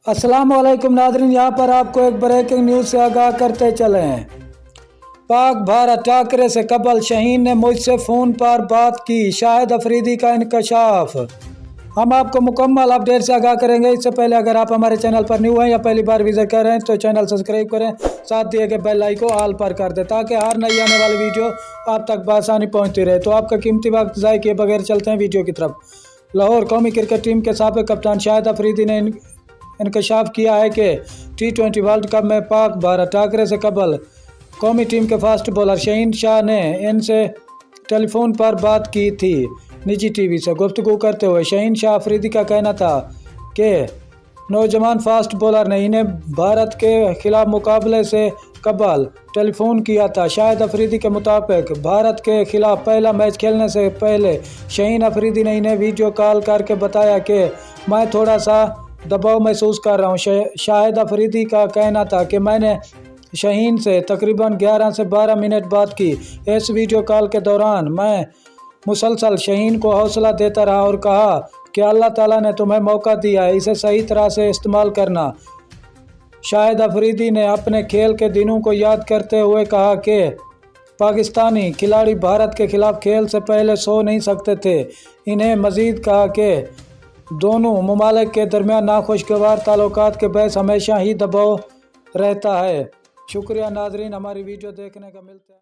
अस्सलाम वालेकुम नाज़रीन, यहाँ पर आपको एक ब्रेकिंग न्यूज़ से आगाह करते चले हैं। पाक भारत टाकरे से कबल शाहीन ने मुझसे फ़ोन पर बात की, शाहिद अफरीदी का इंकशाफ। हम आपको मुकम्मल अपडेट से आगाह करेंगे। इससे पहले अगर आप हमारे चैनल पर न्यू हैं या पहली बार विजिट कर रहे हैं तो चैनल सब्सक्राइब करें, साथ दिए गए बेल आइकन को ऑल पर कर दें ताकि हर नई आने वाली वीडियो आप तक बआसानी पहुँचती रहे। तो आपका कीमती वक्त ज़ाय किए बगैर चलते हैं वीडियो की तरफ। लाहौर कौमी क्रिकेट टीम के साबिक कप्तान शाहिद अफरीदी ने इंकशाफ किया है कि T20 वर्ल्ड कप में पाक भारत टाकरे से कबल कौमी टीम के फास्ट बॉलर शाहीन शाह ने इनसे टेलीफोन पर बात की थी। निजी टीवी से गुफ्तगू करते हुए शाहीन शाह अफरीदी का कहना था कि नौजवान फास्ट बॉलर ने इन्हें भारत के खिलाफ मुकाबले से कबल टेलीफोन किया था। शाहिद अफरीदी के मुताबिक भारत के खिलाफ पहला मैच खेलने से पहले शाहीन अफरीदी ने इन्हें वीडियो कॉल करके बताया कि मैं थोड़ा सा दबाव महसूस कर रहा हूँ। शाहिद अफरीदी का कहना था कि मैंने शाहीन से तकरीबन 11 से 12 मिनट बात की। इस वीडियो कॉल के दौरान मैं मुसलसल शाहीन को हौसला देता रहा और कहा कि अल्लाह ताला ने तुम्हें मौका दिया है, इसे सही तरह से इस्तेमाल करना। शाहिद अफरीदी ने अपने खेल के दिनों को याद करते हुए कहा कि पाकिस्तानी खिलाड़ी भारत के खिलाफ खेल से पहले सो नहीं सकते थे। इन्हें मज़ीद कहा कि दोनों ममालिक के दरमियान नाखुशगवार ताल्लुकात के बहस हमेशा ही दबाव रहता है। शुक्रिया नाजरीन, हमारी वीडियो देखने का मिलता है।